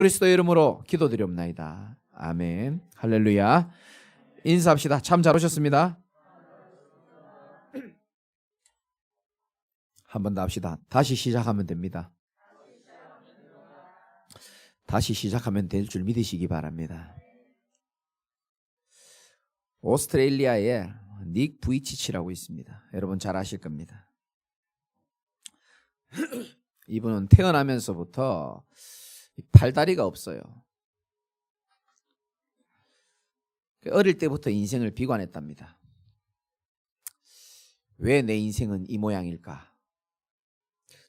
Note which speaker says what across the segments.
Speaker 1: 그리스도의 이름으로 기도드리옵나이다. 아멘. 할렐루야. 인사합시다. 참 잘 오셨습니다. 한 번 더 합시다. 다시 시작하면 됩니다. 다시 시작하면 될 줄 믿으시기 바랍니다. 오스트레일리아에 닉 부이치치라고 있습니다. 여러분 잘 아실 겁니다. 이분은 태어나면서부터 팔다리가 없어요. 어릴 때부터 인생을 비관했답니다. 왜 내 인생은 이 모양일까?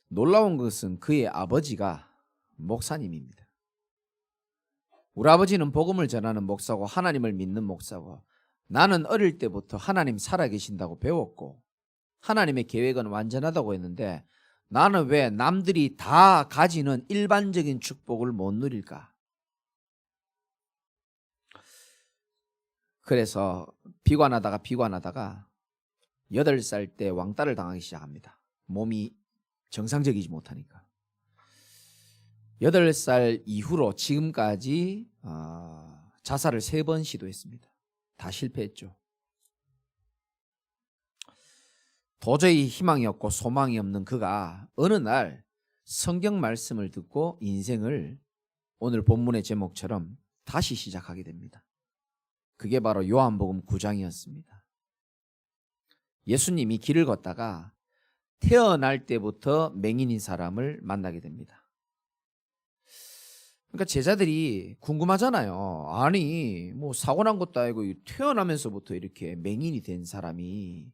Speaker 1: 놀라운 것은 그의 아버지가 목사님입니다. 우리 아버지는 복음을 전하는 목사고 하나님을 믿는 목사고, 나는 어릴 때부터 하나님 살아계신다고 배웠고 하나님의 계획은 완전하다고 했는데, 나는 왜 남들이 다 가지는 일반적인 축복을 못 누릴까? 그래서 비관하다가 8살 때 왕따를 당하기 시작합니다. 몸이 정상적이지 못하니까. 8살 이후로 지금까지 자살을 3번 시도했습니다. 다 실패했죠. 도저히 희망이 없고 소망이 없는 그가 어느 날 성경 말씀을 듣고 인생을 오늘 본문의 제목처럼 다시 시작하게 됩니다. 그게 바로 요한복음 9장이었습니다. 예수님이 길을 걷다가 태어날 때부터 맹인인 사람을 만나게 됩니다. 그러니까 제자들이 궁금하잖아요. 아니 뭐 사고 난 것도 아니고 태어나면서부터 이렇게 맹인이 된 사람이.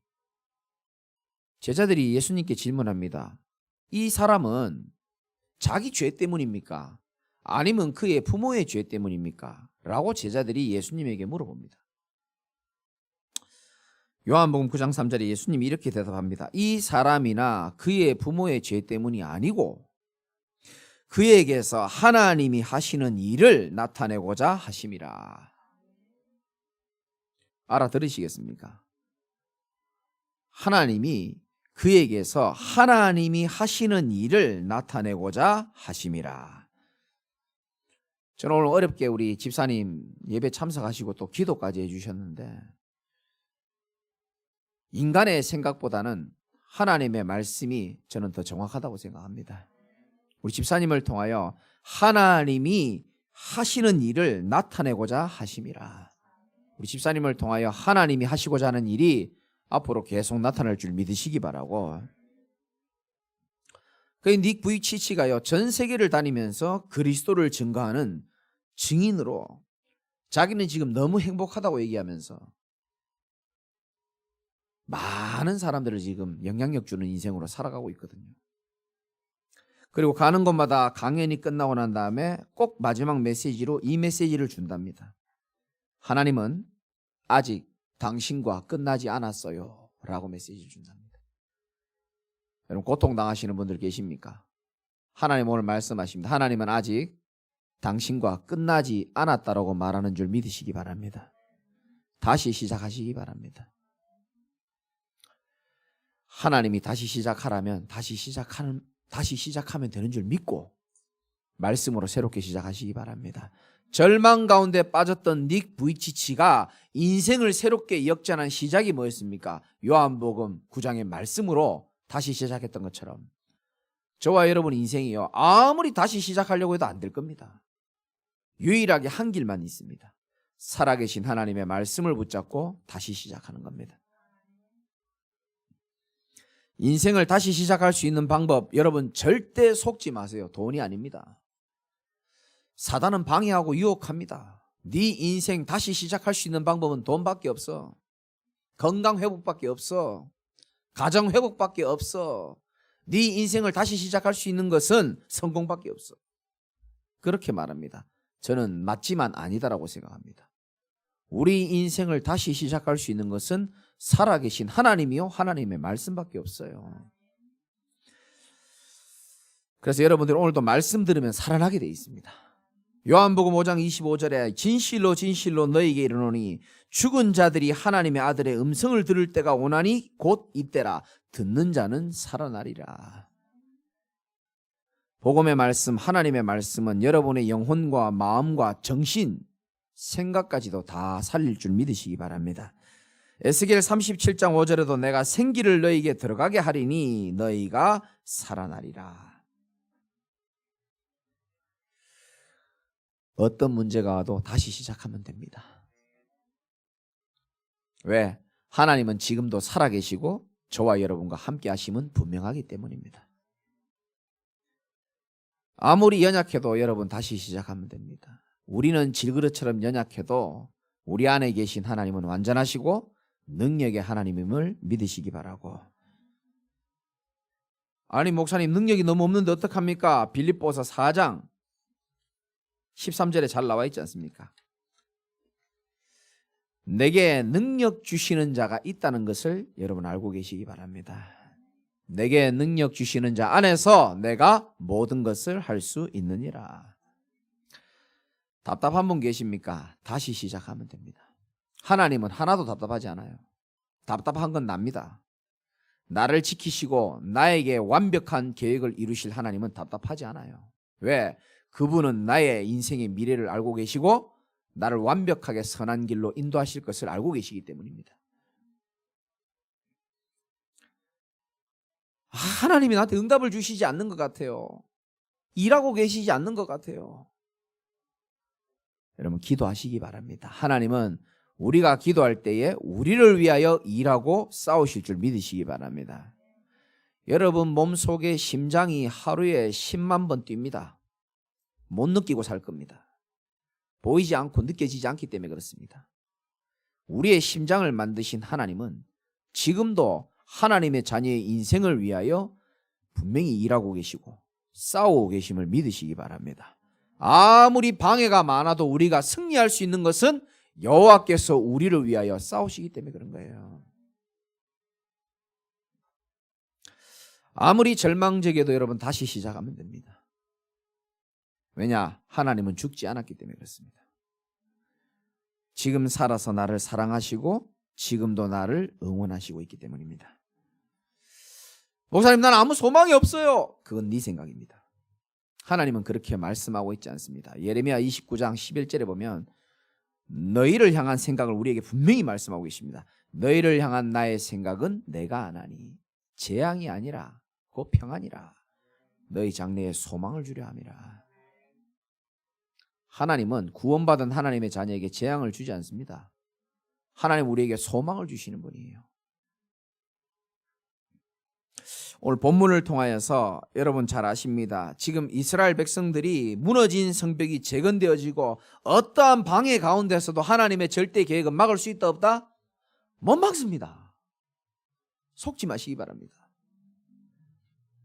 Speaker 1: 제자들이 예수님께 질문합니다. 이 사람은 자기 죄 때문입니까? 아니면 그의 부모의 죄 때문입니까? 라고 제자들이 예수님에게 물어봅니다. 요한복음 9장 3절에 예수님이 이렇게 대답합니다. 이 사람이나 그의 부모의 죄 때문이 아니고 그에게서 하나님이 하시는 일을 나타내고자 하심이라. 알아들으시겠습니까? 그에게서 하나님이 하시는 일을 나타내고자 하심이라. 저는 오늘 어렵게 우리 집사님 예배 참석하시고 또 기도까지 해주셨는데, 인간의 생각보다는 하나님의 말씀이 저는 더 정확하다고 생각합니다. 우리 집사님을 통하여 하나님이 하시는 일을 나타내고자 하심이라. 우리 집사님을 통하여 하나님이 하시고자 하는 일이 앞으로 계속 나타날 줄 믿으시기 바라고. 그 닉 부이치치가요, 전 세계를 다니면서 그리스도를 증거하는 증인으로 자기는 지금 너무 행복하다고 얘기하면서 많은 사람들을 지금 영향력 주는 인생으로 살아가고 있거든요. 그리고 가는 곳마다 강연이 끝나고 난 다음에 꼭 마지막 메시지로 이 메시지를 준답니다. 하나님은 아직 당신과 끝나지 않았어요 라고 메시지를 준답니다. 여러분 고통당하시는 분들 계십니까? 하나님 오늘 말씀하십니다. 하나님은 아직 당신과 끝나지 않았다라고 말하는 줄 믿으시기 바랍니다. 다시 시작하시기 바랍니다. 하나님이 다시 시작하라면 다시 시작하면 되는 줄 믿고 말씀으로 새롭게 시작하시기 바랍니다. 절망 가운데 빠졌던 닉 부이치치가 인생을 새롭게 역전한 시작이 뭐였습니까? 요한복음 9장의 말씀으로 다시 시작했던 것처럼 저와 여러분 인생이요, 아무리 다시 시작하려고 해도 안 될 겁니다. 유일하게 한 길만 있습니다. 살아계신 하나님의 말씀을 붙잡고 다시 시작하는 겁니다. 인생을 다시 시작할 수 있는 방법, 여러분 절대 속지 마세요. 돈이 아닙니다. 사단은 방해하고 유혹합니다. 네 인생 다시 시작할 수 있는 방법은 돈밖에 없어. 건강 회복밖에 없어. 가정 회복밖에 없어. 네 인생을 다시 시작할 수 있는 것은 성공밖에 없어. 그렇게 말합니다. 저는 맞지만 아니다라고 생각합니다. 우리 인생을 다시 시작할 수 있는 것은 살아계신 하나님이요, 하나님의 말씀밖에 없어요. 그래서 여러분들 오늘도 말씀 들으면 살아나게 돼 있습니다. 요한복음 5장 25절에 진실로 진실로 너희에게 이르노니 죽은 자들이 하나님의 아들의 음성을 들을 때가 오나니 곧 이때라. 듣는 자는 살아나리라. 복음의 말씀, 하나님의 말씀은 여러분의 영혼과 마음과 정신, 생각까지도 다 살릴 줄 믿으시기 바랍니다. 에스겔 37장 5절에도 내가 생기를 너희에게 들어가게 하리니 너희가 살아나리라. 어떤 문제가 와도 다시 시작하면 됩니다. 왜? 하나님은 지금도 살아계시고 저와 여러분과 함께 하심은 분명하기 때문입니다. 아무리 연약해도 여러분 다시 시작하면 됩니다. 우리는 질그릇처럼 연약해도 우리 안에 계신 하나님은 완전하시고 능력의 하나님임을 믿으시기 바라고. 아니 목사님 능력이 너무 없는데 어떡합니까? 빌립보서 4장 13절에 잘 나와 있지 않습니까? 내게 능력 주시는 자가 있다는 것을 여러분 알고 계시기 바랍니다. 내게 능력 주시는 자 안에서 내가 모든 것을 할 수 있느니라. 답답한 분 계십니까? 다시 시작하면 됩니다. 하나님은 하나도 답답하지 않아요. 답답한 건 납니다. 나를 지키시고 나에게 완벽한 계획을 이루실 하나님은 답답하지 않아요. 왜? 그분은 나의 인생의 미래를 알고 계시고 나를 완벽하게 선한 길로 인도하실 것을 알고 계시기 때문입니다. 하나님이 나한테 응답을 주시지 않는 것 같아요. 일하고 계시지 않는 것 같아요. 여러분 기도하시기 바랍니다. 하나님은 우리가 기도할 때에 우리를 위하여 일하고 싸우실 줄 믿으시기 바랍니다. 여러분 몸속에 심장이 하루에 10만 번 뜁니다. 못 느끼고 살 겁니다. 보이지 않고 느껴지지 않기 때문에 그렇습니다. 우리의 심장을 만드신 하나님은 지금도 하나님의 자녀의 인생을 위하여 분명히 일하고 계시고 싸우고 계심을 믿으시기 바랍니다. 아무리 방해가 많아도 우리가 승리할 수 있는 것은 여호와께서 우리를 위하여 싸우시기 때문에 그런 거예요. 아무리 절망적이어도 여러분 다시 시작하면 됩니다. 왜냐? 하나님은 죽지 않았기 때문에 그렇습니다. 지금 살아서 나를 사랑하시고 지금도 나를 응원하시고 있기 때문입니다. 목사님 난 아무 소망이 없어요. 그건 네 생각입니다. 하나님은 그렇게 말씀하고 있지 않습니다. 예레미야 29장 11절에 보면 너희를 향한 생각을 우리에게 분명히 말씀하고 계십니다. 너희를 향한 나의 생각은 내가 아나니 재앙이 아니라 곧 평안이라 너희 장래에 소망을 주려 함이라. 하나님은 구원받은 하나님의 자녀에게 재앙을 주지 않습니다. 하나님 우리에게 소망을 주시는 분이에요. 오늘 본문을 통하여서 여러분 잘 아십니다. 지금 이스라엘 백성들이 무너진 성벽이 재건되어지고 어떠한 방해 가운데서도 하나님의 절대 계획은 막을 수 있다 없다? 못 막습니다. 속지 마시기 바랍니다.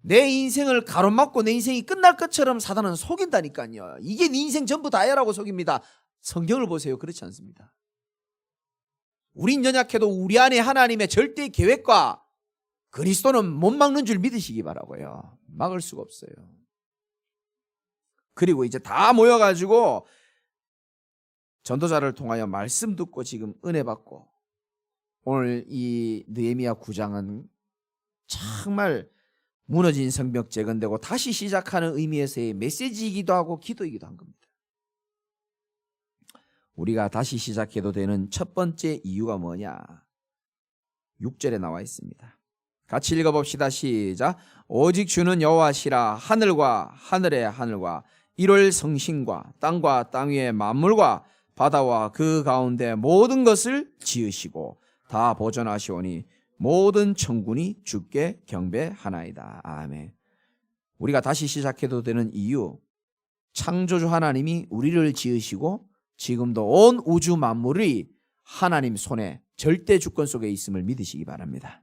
Speaker 1: 내 인생을 가로막고 내 인생이 끝날 것처럼 사단은 속인다니까요. 이게 네 인생 전부 다야라고 속입니다. 성경을 보세요. 그렇지 않습니다. 우린 연약해도 우리 안에 하나님의 절대 계획과 그리스도는 못 막는 줄 믿으시기 바라고요. 막을 수가 없어요. 그리고 이제 다 모여가지고 전도자를 통하여 말씀 듣고 지금 은혜 받고 오늘 이 느헤미야 9장은 정말 무너진 성벽 재건되고 다시 시작하는 의미에서의 메시지이기도 하고 기도이기도 한 겁니다. 우리가 다시 시작해도 되는 첫 번째 이유가 뭐냐? 6절에 나와 있습니다. 같이 읽어봅시다. 시작. 오직 주는 여호와시라. 하늘과 하늘의 하늘과 일월 성신과 땅 위의 만물과 바다와 그 가운데 모든 것을 지으시고 다 보존하시오니 모든 천군이 주께 경배하나이다. 아멘. 우리가 다시 시작해도 되는 이유, 창조주 하나님이 우리를 지으시고 지금도 온 우주 만물이 하나님 손에 절대 주권 속에 있음을 믿으시기 바랍니다.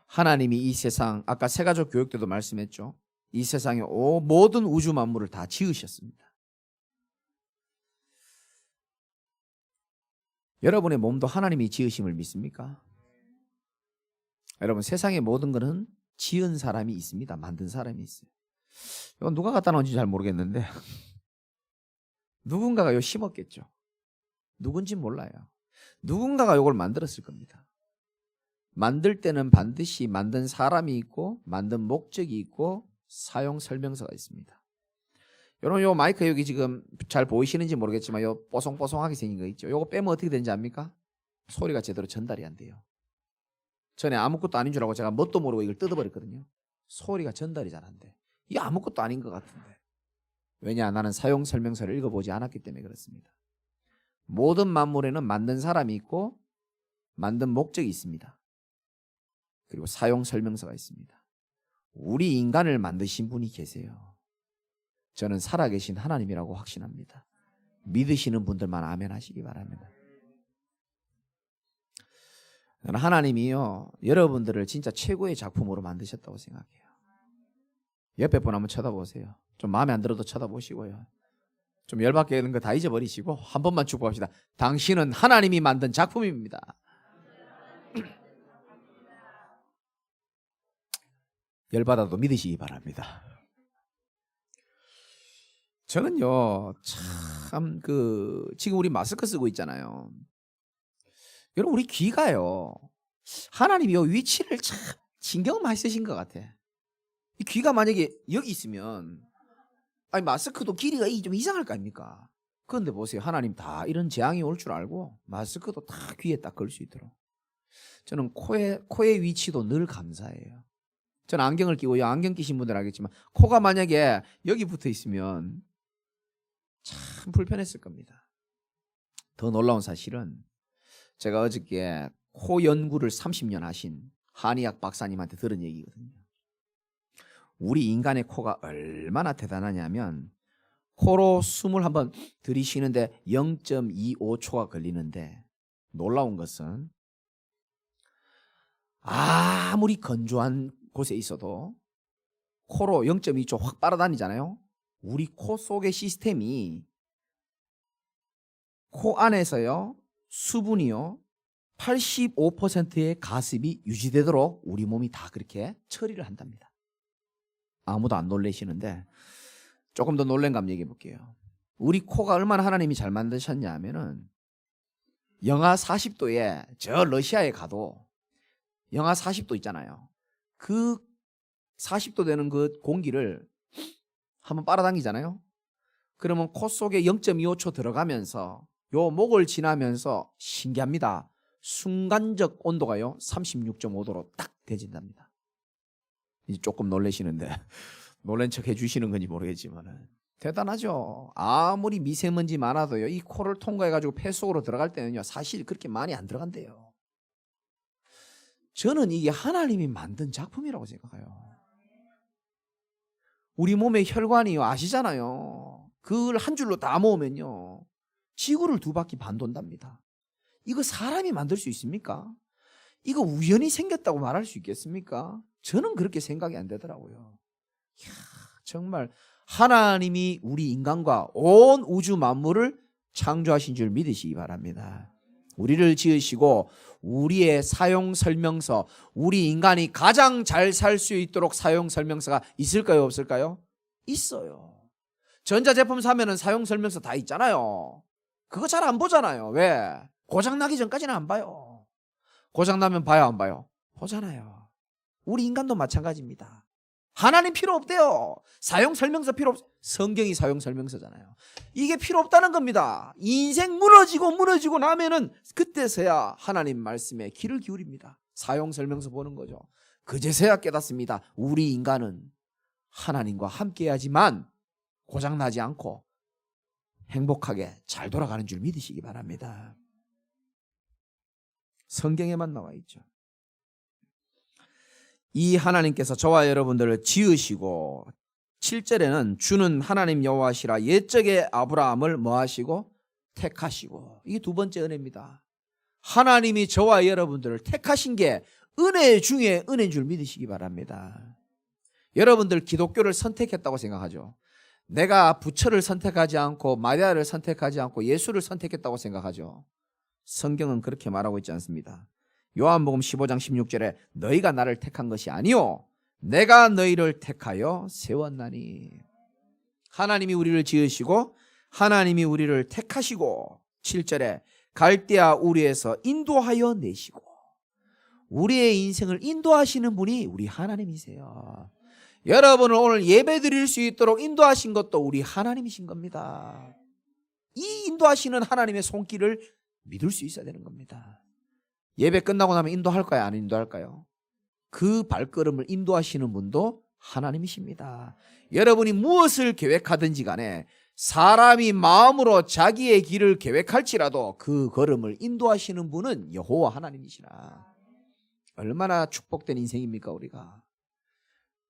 Speaker 1: 하나님이 이 세상, 아까 세가족 교육 때도 말씀했죠. 이 세상의 모든 우주 만물을 다 지으셨습니다. 여러분의 몸도 하나님이 지으심을 믿습니까? 여러분 세상의 모든 것은 지은 사람이 있습니다. 만든 사람이 있어요. 이건 누가 갖다 놓은지 잘 모르겠는데 누군가가 이거 심었겠죠. 누군지 몰라요. 누군가가 이걸 만들었을 겁니다. 만들 때는 반드시 만든 사람이 있고 만든 목적이 있고 사용 설명서가 있습니다. 여러분 요 마이크 여기 지금 잘 보이시는지 모르겠지만 요 뽀송뽀송하게 생긴 거 있죠. 요거 빼면 어떻게 되는지 압니까? 소리가 제대로 전달이 안 돼요. 전에 아무것도 아닌 줄 알고 제가 뭣도 모르고 이걸 뜯어버렸거든요. 소리가 전달이 잘 안 돼. 이게 아무것도 아닌 것 같은데. 왜냐? 나는 사용 설명서를 읽어보지 않았기 때문에 그렇습니다. 모든 만물에는 만든 사람이 있고 만든 목적이 있습니다. 그리고 사용 설명서가 있습니다. 우리 인간을 만드신 분이 계세요. 저는 살아계신 하나님이라고 확신합니다. 믿으시는 분들만 아멘 하시기 바랍니다. 저는 하나님이요 여러분들을 진짜 최고의 작품으로 만드셨다고 생각해요. 옆에 분 한번 쳐다보세요. 좀 마음에 안 들어도 쳐다보시고요. 좀 열받게 하는 거 다 잊어버리시고 한 번만 축복합시다. 당신은 하나님이 만든 작품입니다. 열받아도 믿으시기 바랍니다. 저는요 참 지금 우리 마스크 쓰고 있잖아요. 여러분 우리 귀가요 하나님이 요 위치를 참 신경 많이 쓰신 것 같아. 이 귀가 만약에 여기 있으면 아니 마스크도 길이가 좀 이상할 거 아닙니까? 그런데 보세요. 하나님 다 이런 재앙이 올 줄 알고 마스크도 다 귀에 딱 걸 수 있도록. 저는 코의 위치도 늘 감사해요. 저는 안경을 끼고 안경 끼신 분들 알겠지만 코가 만약에 여기 붙어 있으면 참 불편했을 겁니다. 더 놀라운 사실은 제가 어저께 코 연구를 30년 하신 한의학 박사님한테 들은 얘기거든요. 우리 인간의 코가 얼마나 대단하냐면 코로 숨을 한번 들이쉬는데 0.25초가 걸리는데 놀라운 것은 아무리 건조한 곳에 있어도 코로 0.2초 확 빨아다니잖아요. 우리 코 속의 시스템이 코 안에서요 수분이요 85%의 가습이 유지되도록 우리 몸이 다 그렇게 처리를 한답니다. 아무도 안 놀라시는데 조금 더 놀란 감 얘기해 볼게요. 우리 코가 얼마나 하나님이 잘 만드셨냐 하면은 영하 40도에 저 러시아에 가도 영하 40도 있잖아요. 그 40도 되는 그 공기를 한번 빨아당기잖아요. 그러면 코 속에 0.25초 들어가면서 요 목을 지나면서 신기합니다. 순간적 온도가요 36.5도로 딱 되진답니다. 이제 조금 놀라시는데 놀란 척 해주시는 건지 모르겠지만 대단하죠. 아무리 미세먼지 많아도요 이 코를 통과해가지고 폐 속으로 들어갈 때는요 사실 그렇게 많이 안 들어간대요. 저는 이게 하나님이 만든 작품이라고 생각해요. 우리 몸의 혈관이요 아시잖아요. 그걸 한 줄로 다 모으면요 지구를 2바퀴 반 돈답니다. 이거 사람이 만들 수 있습니까? 이거 우연히 생겼다고 말할 수 있겠습니까? 저는 그렇게 생각이 안 되더라고요. 이야, 정말 하나님이 우리 인간과 온 우주 만물을 창조하신 줄 믿으시기 바랍니다. 우리를 지으시고 우리의 사용 설명서, 우리 인간이 가장 잘 살 수 있도록 사용 설명서가 있을까요, 없을까요? 있어요. 전자제품 사면은 사용 설명서 다 있잖아요. 그거 잘 안 보잖아요. 왜? 고장 나기 전까지는 안 봐요. 고장 나면 봐요, 안 봐요? 보잖아요. 우리 인간도 마찬가지입니다. 하나님 필요 없대요. 사용 설명서 필요 없. 성경이 사용 설명서잖아요. 이게 필요 없다는 겁니다. 인생 무너지고 나면은 그때서야 하나님 말씀에 귀를 기울입니다. 사용 설명서 보는 거죠. 그제서야 깨닫습니다. 우리 인간은 하나님과 함께하지만 고장 나지 않고 행복하게 잘 돌아가는 줄 믿으시기 바랍니다. 성경에만 나와 있죠. 이 하나님께서 저와 여러분들을 지으시고 7절에는 주는 하나님 여호와시라 옛적에 아브라함을 뭐하시고 택하시고 이게 두 번째 은혜입니다. 하나님이 저와 여러분들을 택하신 게 은혜 중에 은혜인 줄 믿으시기 바랍니다. 여러분들 기독교를 선택했다고 생각하죠. 내가 부처를 선택하지 않고 마리아를 선택하지 않고 예수를 선택했다고 생각하죠. 성경은 그렇게 말하고 있지 않습니다. 요한복음 15장 16절에 너희가 나를 택한 것이 아니요 내가 너희를 택하여 세웠나니. 하나님이 우리를 지으시고 하나님이 우리를 택하시고 7절에 갈대아 우리에서 인도하여 내시고 우리의 인생을 인도하시는 분이 우리 하나님이세요. 여러분을 오늘 예배 드릴 수 있도록 인도하신 것도 우리 하나님이신 겁니다. 이 인도하시는 하나님의 손길을 믿을 수 있어야 되는 겁니다. 예배 끝나고 나면 인도할까요? 안 인도할까요? 그 발걸음을 인도하시는 분도 하나님이십니다. 여러분이 무엇을 계획하든지 간에 사람이 마음으로 자기의 길을 계획할지라도 그 걸음을 인도하시는 분은 여호와 하나님이시라. 얼마나 축복된 인생입니까 우리가.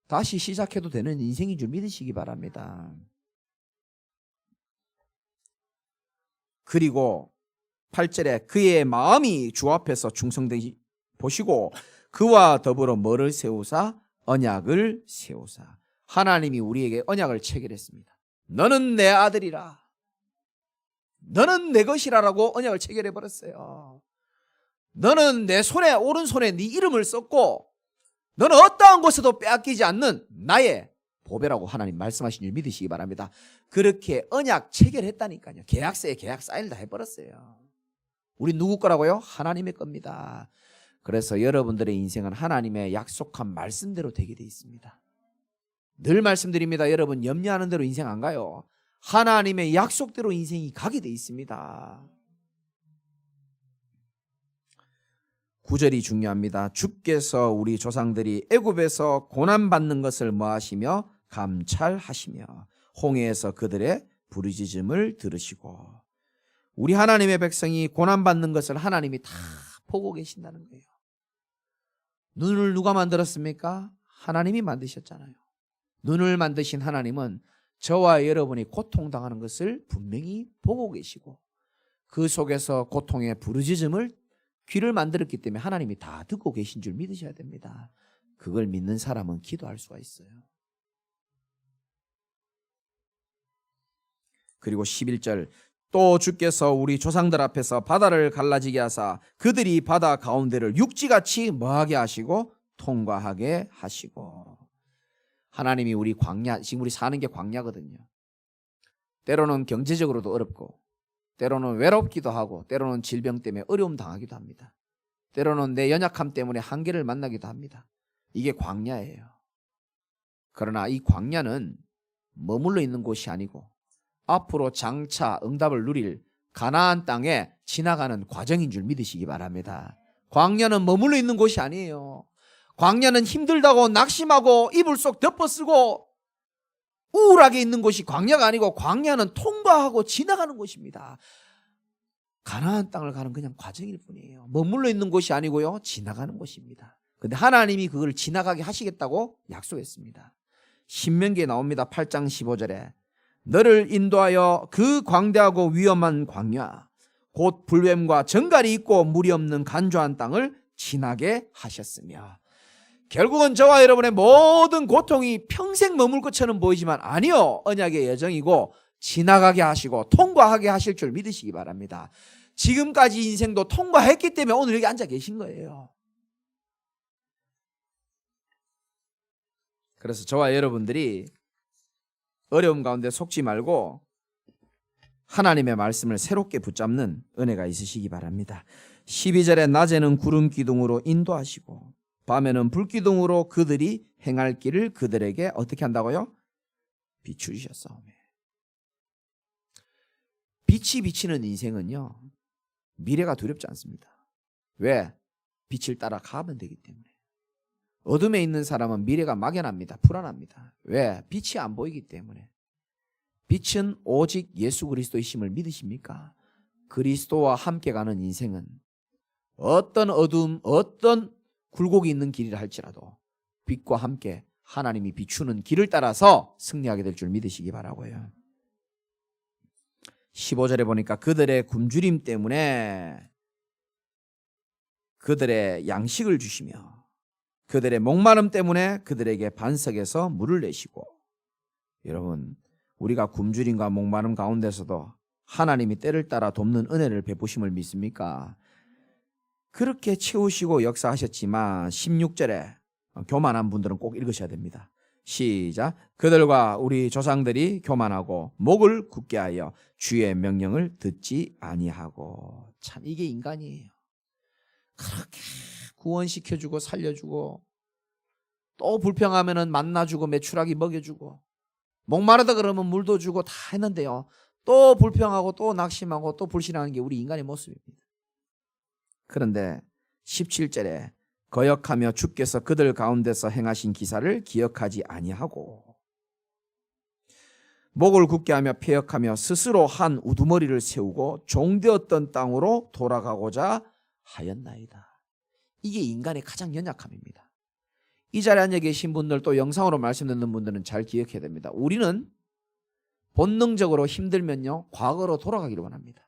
Speaker 1: 다시 시작해도 되는 인생인 줄 믿으시기 바랍니다. 그리고 8절에 그의 마음이 주 앞에서 충성되시 보시고 그와 더불어 뭐를 세우사? 언약을 세우사. 하나님이 우리에게 언약을 체결했습니다. 너는 내 아들이라. 너는 내 것이라라고 언약을 체결해 버렸어요. 너는 내 손에 오른손에 네 이름을 썼고 너는 어떠한 곳에도 빼앗기지 않는 나의 보배라고 하나님 말씀하신 줄 믿으시기 바랍니다. 그렇게 언약 체결했다니까요. 계약서에 계약 사인을 다 해버렸어요. 우리 누구 거라고요? 하나님의 겁니다. 그래서 여러분들의 인생은 하나님의 약속한 말씀대로 되게 돼 있습니다. 늘 말씀드립니다. 여러분 염려하는 대로 인생 안 가요. 하나님의 약속대로 인생이 가게 돼 있습니다. 9절이 중요합니다. 주께서 우리 조상들이 애굽에서 고난받는 것을 뭐하시며 감찰하시며 홍해에서 그들의 부르짖음을 들으시고. 우리 하나님의 백성이 고난받는 것을 하나님이 다 보고 계신다는 거예요. 눈을 누가 만들었습니까? 하나님이 만드셨잖아요. 눈을 만드신 하나님은 저와 여러분이 고통당하는 것을 분명히 보고 계시고 그 속에서 고통의 부르짖음을 귀를 만들었기 때문에 하나님이 다 듣고 계신 줄 믿으셔야 됩니다. 그걸 믿는 사람은 기도할 수가 있어요. 그리고 11절 또 주께서 우리 조상들 앞에서 바다를 갈라지게 하사 그들이 바다 가운데를 육지같이 뭐하게 하시고 통과하게 하시고. 하나님이 우리 광야, 지금 우리 사는 게 광야거든요. 때로는 경제적으로도 어렵고 때로는 외롭기도 하고 때로는 질병 때문에 어려움 당하기도 합니다. 때로는 내 연약함 때문에 한계를 만나기도 합니다. 이게 광야예요. 그러나 이 광야는 머물러 있는 곳이 아니고 앞으로 장차 응답을 누릴 가나안 땅에 지나가는 과정인 줄 믿으시기 바랍니다. 광야는 머물러 있는 곳이 아니에요. 광야는 힘들다고 낙심하고 이불 속 덮어쓰고 우울하게 있는 곳이 광야가 아니고 광야는 통과하고 지나가는 곳입니다. 가나안 땅을 가는 그냥 과정일 뿐이에요. 머물러 있는 곳이 아니고요. 지나가는 곳입니다. 그런데 하나님이 그걸 지나가게 하시겠다고 약속했습니다. 신명기에 나옵니다. 8장 15절에 너를 인도하여 그 광대하고 위험한 광야 곧 불뱀과 정갈이 있고 물이 없는 간조한 땅을 지나게 하셨으며. 결국은 저와 여러분의 모든 고통이 평생 머물 것처럼 보이지만 아니요. 언약의 여정이고 지나가게 하시고 통과하게 하실 줄 믿으시기 바랍니다. 지금까지 인생도 통과했기 때문에 오늘 여기 앉아 계신 거예요. 그래서 저와 여러분들이 어려움 가운데 속지 말고 하나님의 말씀을 새롭게 붙잡는 은혜가 있으시기 바랍니다. 12절에 낮에는 구름 기둥으로 인도하시고 밤에는 불기둥으로 그들이 행할 길을 그들에게 어떻게 한다고요? 비추셨사오매. 빛이 비치는 인생은요 미래가 두렵지 않습니다. 왜? 빛을 따라 가면 되기 때문에. 어둠에 있는 사람은 미래가 막연합니다. 불안합니다. 왜? 빛이 안 보이기 때문에. 빛은 오직 예수 그리스도이심을 믿으십니까? 그리스도와 함께 가는 인생은 어떤 어둠, 어떤 굴곡이 있는 길이라 할지라도 빛과 함께 하나님이 비추는 길을 따라서 승리하게 될 줄 믿으시기 바라고요. 15절에 보니까 그들의 굶주림 때문에 그들의 양식을 주시며 그들의 목마름 때문에 그들에게 반석에서 물을 내시고. 여러분 우리가 굶주림과 목마름 가운데서도 하나님이 때를 따라 돕는 은혜를 베푸심을 믿습니까? 그렇게 채우시고 역사하셨지만 16절에 교만한 분들은 꼭 읽으셔야 됩니다. 시작. 그들과 우리 조상들이 교만하고 목을 굳게 하여 주의 명령을 듣지 아니하고. 참 이게 인간이에요. 그렇게 구원시켜주고 살려주고, 또 불평하면은 만나주고 메추라기 먹여주고, 목마르다 그러면 물도 주고 다 했는데요, 또 불평하고 또 낙심하고 또 불신하는 게 우리 인간의 모습입니다. 그런데 17절에 거역하며 주께서 그들 가운데서 행하신 기사를 기억하지 아니하고 목을 굳게 하며 패역하며 스스로 한 우두머리를 세우고 종되었던 땅으로 돌아가고자 하였나이다. 이게 인간의 가장 연약함입니다. 이 자리에 앉아 계신 분들, 또 영상으로 말씀 듣는 분들은 잘 기억해야 됩니다. 우리는 본능적으로 힘들면요, 과거로 돌아가기를 원합니다.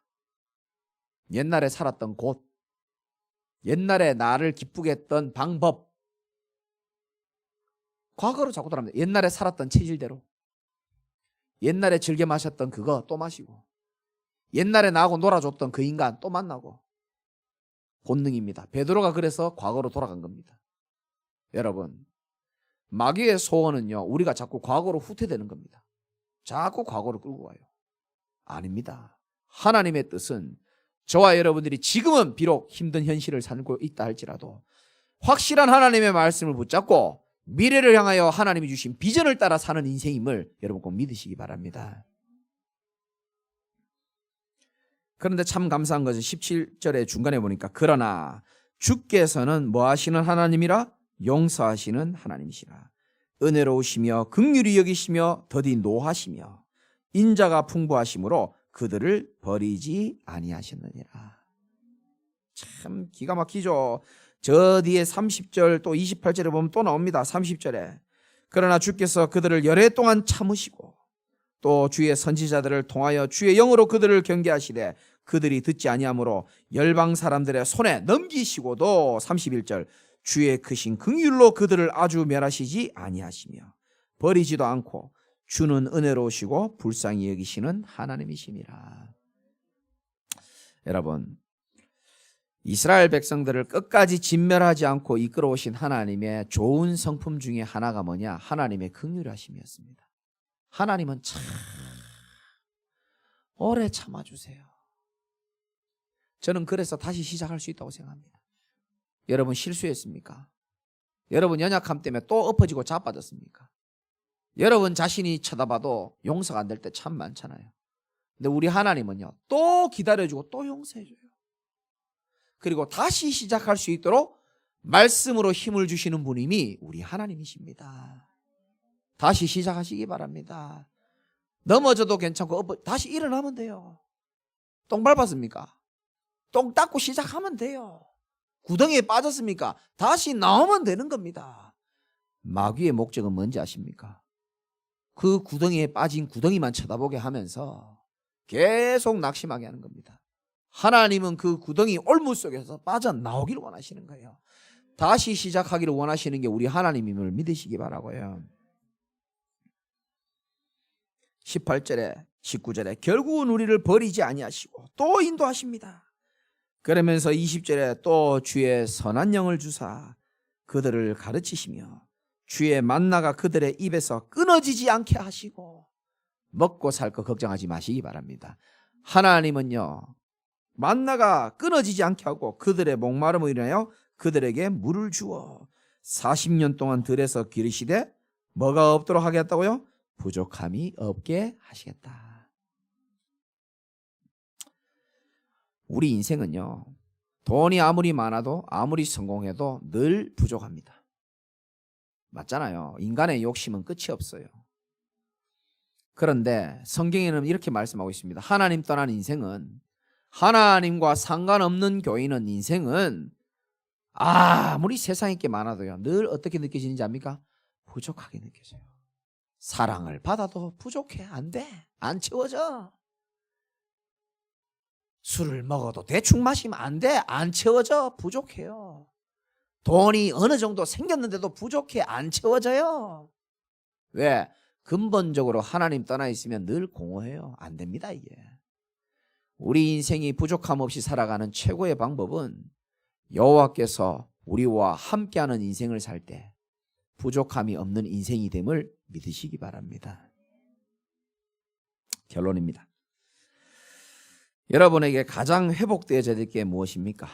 Speaker 1: 옛날에 살았던 곳, 옛날에 나를 기쁘게 했던 방법, 과거로 자꾸 돌아갑니다. 옛날에 살았던 체질대로, 옛날에 즐겨 마셨던 그거 또 마시고, 옛날에 나하고 놀아줬던 그 인간 또 만나고. 본능입니다. 베드로가 그래서 과거로 돌아간 겁니다. 여러분, 마귀의 소원은요, 우리가 자꾸 과거로 후퇴되는 겁니다. 자꾸 과거로 끌고 가요. 아닙니다. 하나님의 뜻은 저와 여러분들이 지금은 비록 힘든 현실을 살고 있다 할지라도 확실한 하나님의 말씀을 붙잡고 미래를 향하여 하나님이 주신 비전을 따라 사는 인생임을 여러분 꼭 믿으시기 바랍니다. 그런데 참 감사한 것은 17절의 중간에 보니까 그러나 주께서는 뭐 하시는 하나님이라? 용서하시는 하나님이시라. 은혜로우시며 긍휼히 여기시며 더디 노하시며 인자가 풍부하심으로 그들을 버리지 아니하셨느니라. 참 기가 막히죠. 저 뒤에 30절 또 28절에 보면 또 나옵니다. 30절에 그러나 주께서 그들을 열애 동안 참으시고 또 주의 선지자들을 통하여 주의 영으로 그들을 경계하시되 그들이 듣지 아니하므로 열방 사람들의 손에 넘기시고도 31절 주의 크신 긍휼로 그들을 아주 멸하시지 아니하시며 버리지도 않고 주는 은혜로우시고 불쌍히 여기시는 하나님이심이라. 여러분, 이스라엘 백성들을 끝까지 진멸하지 않고 이끌어오신 하나님의 좋은 성품 중에 하나가 뭐냐? 하나님의 긍휼하심이었습니다. 하나님은 참 오래 참아주세요. 저는 그래서 다시 시작할 수 있다고 생각합니다. 여러분 실수했습니까? 여러분 연약함 때문에 또 엎어지고 자빠졌습니까? 여러분 자신이 쳐다봐도 용서가 안 될 때 참 많잖아요. 근데 우리 하나님은요, 또 기다려주고 또 용서해줘요. 그리고 다시 시작할 수 있도록 말씀으로 힘을 주시는 분이 우리 하나님이십니다. 다시 시작하시기 바랍니다. 넘어져도 괜찮고 다시 일어나면 돼요. 똥 밟았습니까? 똥 닦고 시작하면 돼요. 구덩이에 빠졌습니까? 다시 나오면 되는 겁니다. 마귀의 목적은 뭔지 아십니까? 그 구덩이에 빠진 구덩이만 쳐다보게 하면서 계속 낙심하게 하는 겁니다. 하나님은 그 구덩이 올무 속에서 빠져나오기를 원하시는 거예요. 다시 시작하기를 원하시는 게 우리 하나님임을 믿으시기 바라고요. 18절에 19절에 결국은 우리를 버리지 아니하시고 또 인도하십니다. 그러면서 20절에 또 주의 선한 영을 주사 그들을 가르치시며 주의 만나가 그들의 입에서 끊어지지 않게 하시고 먹고 살 거 걱정하지 마시기 바랍니다. 하나님은요, 만나가 끊어지지 않게 하고 그들의 목마름을 인하여 그들에게 물을 주어 40년 동안 들에서 기르시되 뭐가 없도록 하겠다고요? 부족함이 없게 하시겠다. 우리 인생은요, 돈이 아무리 많아도 아무리 성공해도 늘 부족합니다. 맞잖아요. 인간의 욕심은 끝이 없어요. 그런데 성경에는 이렇게 말씀하고 있습니다. 하나님 떠난 인생은, 하나님과 상관없는 교인은 인생은 아무리 세상에 게 많아도요, 늘 어떻게 느껴지는지 압니까? 부족하게 느껴져요. 사랑을 받아도 부족해. 안 돼. 안 채워져. 술을 먹어도 대충 마시면 안 돼. 안 채워져. 부족해요. 돈이 어느 정도 생겼는데도 부족해. 안 채워져요. 왜? 근본적으로 하나님 떠나 있으면 늘 공허해요. 안 됩니다, 이게. 우리 인생이 부족함 없이 살아가는 최고의 방법은 여호와께서 우리와 함께하는 인생을 살 때 부족함이 없는 인생이 됨을 믿으시기 바랍니다. 결론입니다. 여러분에게 가장 회복되어야 될 게 무엇입니까?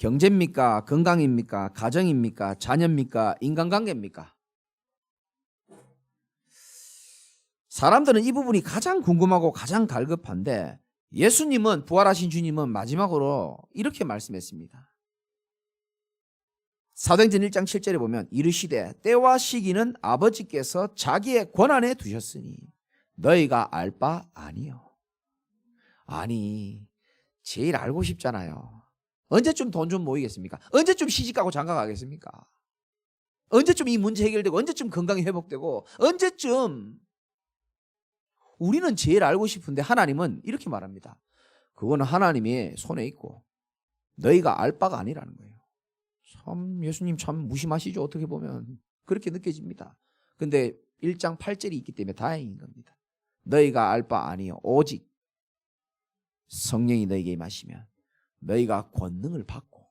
Speaker 1: 경제입니까? 건강입니까? 가정입니까? 자녀입니까? 인간관계입니까? 사람들은 이 부분이 가장 궁금하고 가장 갈급한데 예수님은, 부활하신 주님은 마지막으로 이렇게 말씀했습니다. 사도행전 1장 7절에 보면 이르시되 때와 시기는 아버지께서 자기의 권한에 두셨으니 너희가 알 바 아니요. 아니, 제일 알고 싶잖아요. 언제쯤 돈 좀 모이겠습니까? 언제쯤 시집가고 장가가겠습니까? 언제쯤 이 문제 해결되고, 언제쯤 건강이 회복되고, 언제쯤. 우리는 제일 알고 싶은데 하나님은 이렇게 말합니다. 그거는 하나님의 손에 있고 너희가 알 바가 아니라는 거예요. 참 예수님 참 무심하시죠. 어떻게 보면 그렇게 느껴집니다. 근데 1장 8절이 있기 때문에 다행인 겁니다. 너희가 알 바 아니요 오직 성령이 너희에게 임하시면 너희가 권능을 받고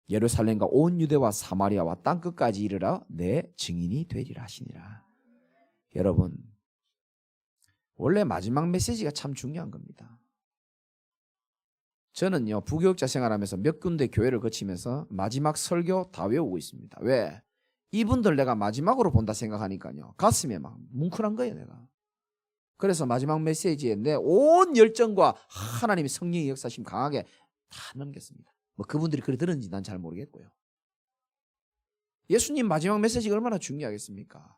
Speaker 1: 예루살렘과 온 유대와 사마리아와 땅끝까지 이르러 내 증인이 되리라 하시니라. 여러분, 원래 마지막 메시지가 참 중요한 겁니다. 저는요, 부교육자 생활하면서 몇 군데 교회를 거치면서 마지막 설교 다 외우고 있습니다. 왜? 이분들 내가 마지막으로 본다 생각하니까요, 가슴에 막 뭉클한 거예요, 내가. 그래서 마지막 메시지에 내 온 열정과 하나님의 성령의 역사심 강하게 다 넘겼습니다. 뭐 그분들이 그래 들었는지 난 잘 모르겠고요. 예수님 마지막 메시지가 얼마나 중요하겠습니까?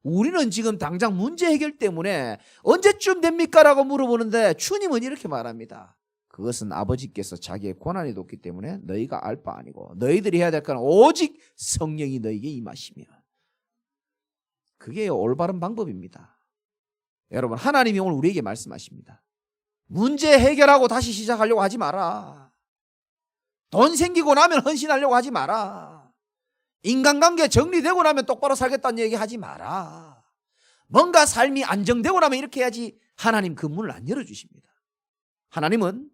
Speaker 1: 우리는 지금 당장 문제 해결 때문에 언제쯤 됩니까? 라고 물어보는데 주님은 이렇게 말합니다. 그것은 아버지께서 자기의 권한이 뒀기 때문에 너희가 알 바 아니고 너희들이 해야 될 건 오직 성령이 너희에게 임하시면. 그게 올바른 방법입니다. 여러분, 하나님이 오늘 우리에게 말씀하십니다. 문제 해결하고 다시 시작하려고 하지 마라. 돈 생기고 나면 헌신하려고 하지 마라. 인간관계 정리되고 나면 똑바로 살겠다는 얘기 하지 마라. 뭔가 삶이 안정되고 나면 이렇게 해야지. 하나님 그 문을 안 열어주십니다. 하나님은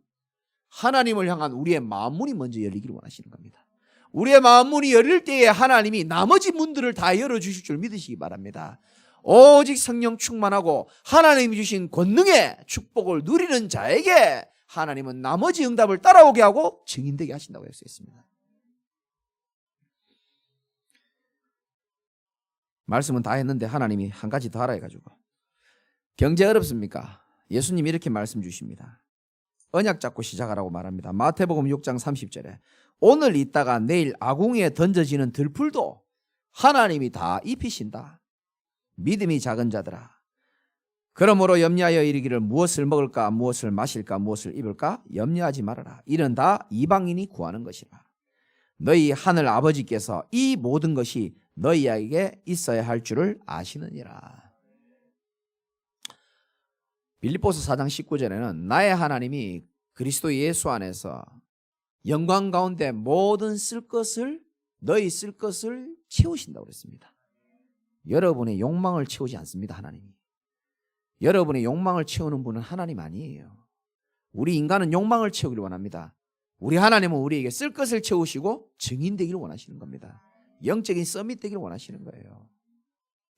Speaker 1: 하나님을 향한 우리의 마음문이 먼저 열리기를 원하시는 겁니다. 우리의 마음문이 열릴 때에 하나님이 나머지 문들을 다 열어주실 줄 믿으시기 바랍니다. 오직 성령 충만하고 하나님이 주신 권능의 축복을 누리는 자에게 하나님은 나머지 응답을 따라오게 하고 증인되게 하신다고 했습니다. 말씀은 다 했는데 하나님이 한 가지 더 하라 해가지고. 경제 어렵습니까? 예수님이 이렇게 말씀 주십니다. 언약 잡고 시작하라고 말합니다. 마태복음 6장 30절에 오늘 있다가 내일 아궁이에 던져지는 들풀도 하나님이 다 입히신다. 믿음이 작은 자들아, 그러므로 염려하여 이르기를 무엇을 먹을까, 무엇을 마실까, 무엇을 입을까 염려하지 말아라. 이는 다 이방인이 구하는 것이라. 너희 하늘 아버지께서 이 모든 것이 너희에게 있어야 할 줄을 아시느니라. 빌립보서 4장 19절에는 나의 하나님이 그리스도 예수 안에서 영광 가운데 모든 너희 쓸 것을 채우신다고 그랬습니다. 여러분의 욕망을 채우지 않습니다. 하나님이. 여러분의 욕망을 채우는 분은 하나님 아니에요. 우리 인간은 욕망을 채우기를 원합니다. 우리 하나님은 우리에게 쓸 것을 채우시고 증인되기를 원하시는 겁니다. 영적인 서밋 되기를 원하시는 거예요.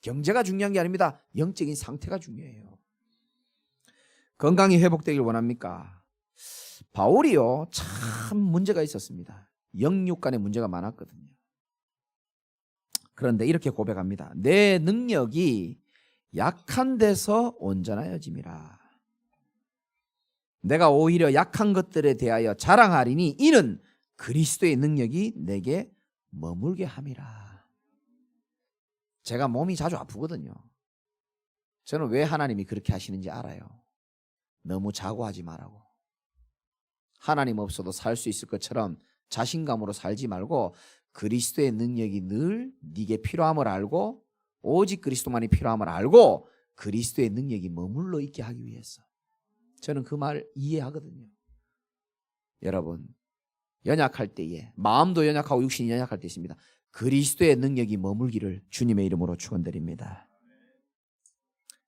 Speaker 1: 경제가 중요한 게 아닙니다. 영적인 상태가 중요해요. 건강이 회복되길 원합니까? 바울이요, 참 문제가 있었습니다. 영육 간에 문제가 많았거든요. 그런데 이렇게 고백합니다. 내 능력이 약한 데서 온전하여짐이라. 내가 오히려 약한 것들에 대하여 자랑하리니 이는 그리스도의 능력이 내게 머물게 함이라. 제가 몸이 자주 아프거든요. 저는 왜 하나님이 그렇게 하시는지 알아요. 너무 자고하지 말라고. 하나님 없어도 살 수 있을 것처럼 자신감으로 살지 말고 그리스도의 능력이 늘 네게 필요함을 알고 오직 그리스도만이 필요함을 알고 그리스도의 능력이 머물러 있게 하기 위해서. 저는 그 말 이해하거든요. 여러분, 연약할 때에 마음도 연약하고 육신이 연약할 때 있습니다. 그리스도의 능력이 머물기를 주님의 이름으로 축원드립니다.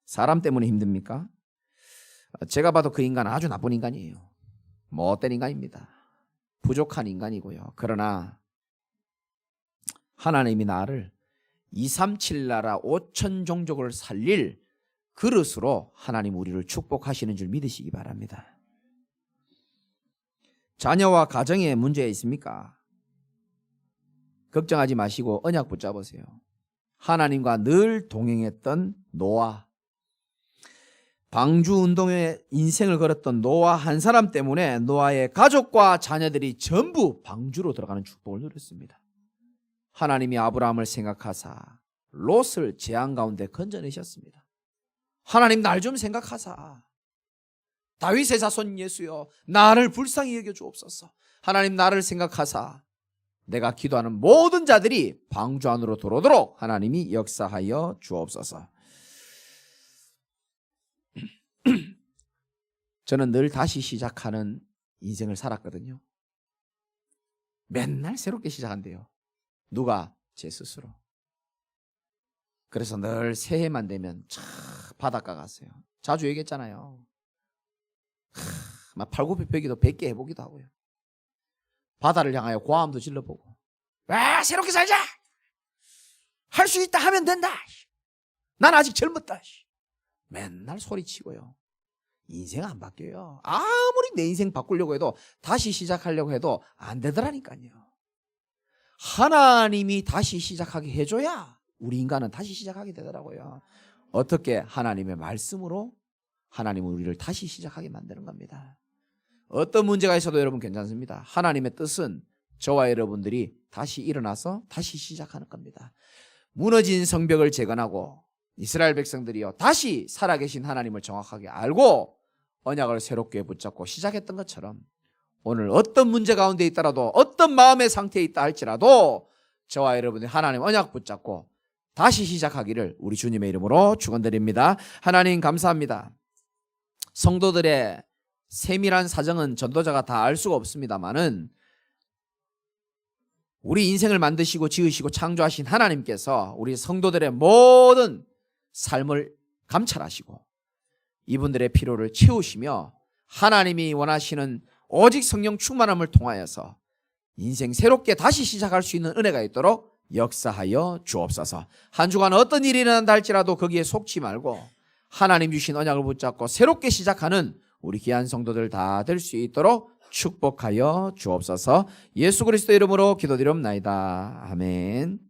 Speaker 1: 사람 때문에 힘듭니까? 제가 봐도 그 인간 아주 나쁜 인간이에요. 못된 인간입니다. 부족한 인간이고요. 그러나 하나님이 나를 237 나라 5천 종족을 살릴 그릇으로 하나님 우리를 축복하시는 줄 믿으시기 바랍니다. 자녀와 가정에 문제 있습니까? 걱정하지 마시고 언약 붙잡으세요. 하나님과 늘 동행했던 노아, 방주 운동에 인생을 걸었던 노아 한 사람 때문에 노아의 가족과 자녀들이 전부 방주로 들어가는 축복을 누렸습니다. 하나님이 아브라함을 생각하사 롯을 재앙 가운데 건져내셨습니다. 하나님 날 좀 생각하사 다윗의 자손 예수여 나를 불쌍히 여겨 주옵소서. 하나님 나를 생각하사 내가 기도하는 모든 자들이 방주 안으로 들어오도록 하나님이 역사하여 주옵소서. 저는 늘 다시 시작하는 인생을 살았거든요. 맨날 새롭게 시작한대요. 누가? 제 스스로. 그래서 늘 새해만 되면 바닷가 갔어요. 자주 얘기했잖아요. 막 팔굽혀펴기도 100개 해보기도 하고요. 바다를 향하여 고함도 질러보고, 와 새롭게 살자. 할 수 있다 하면 된다. 난 아직 젊었다. 맨날 소리치고요. 인생 안 바뀌어요. 아무리 내 인생 바꾸려고 해도 다시 시작하려고 해도 안 되더라니까요. 하나님이 다시 시작하게 해줘야 우리 인간은 다시 시작하게 되더라고요. 어떻게? 하나님의 말씀으로 하나님은 우리를 다시 시작하게 만드는 겁니다. 어떤 문제가 있어도 여러분 괜찮습니다. 하나님의 뜻은 저와 여러분들이 다시 일어나서 다시 시작하는 겁니다. 무너진 성벽을 재건하고 이스라엘 백성들이요 다시 살아계신 하나님을 정확하게 알고 언약을 새롭게 붙잡고 시작했던 것처럼 오늘 어떤 문제 가운데 있더라도 어떤 마음의 상태에 있다 할지라도 저와 여러분이 하나님 언약 붙잡고 다시 시작하기를 우리 주님의 이름으로 축원드립니다. 하나님 감사합니다. 성도들의 세밀한 사정은 전도자가 다 알 수가 없습니다만은 우리 인생을 만드시고 지으시고 창조하신 하나님께서 우리 성도들의 모든 삶을 감찰하시고 이분들의 필요를 채우시며 하나님이 원하시는 오직 성령 충만함을 통하여서 인생 새롭게 다시 시작할 수 있는 은혜가 있도록 역사하여 주옵소서. 한 주간 어떤 일이 일어난다 할지라도 거기에 속지 말고 하나님 주신 언약을 붙잡고 새롭게 시작하는 우리 귀한 성도들 다 될 수 있도록 축복하여 주옵소서. 예수 그리스도 이름으로 기도드리옵나이다. 아멘.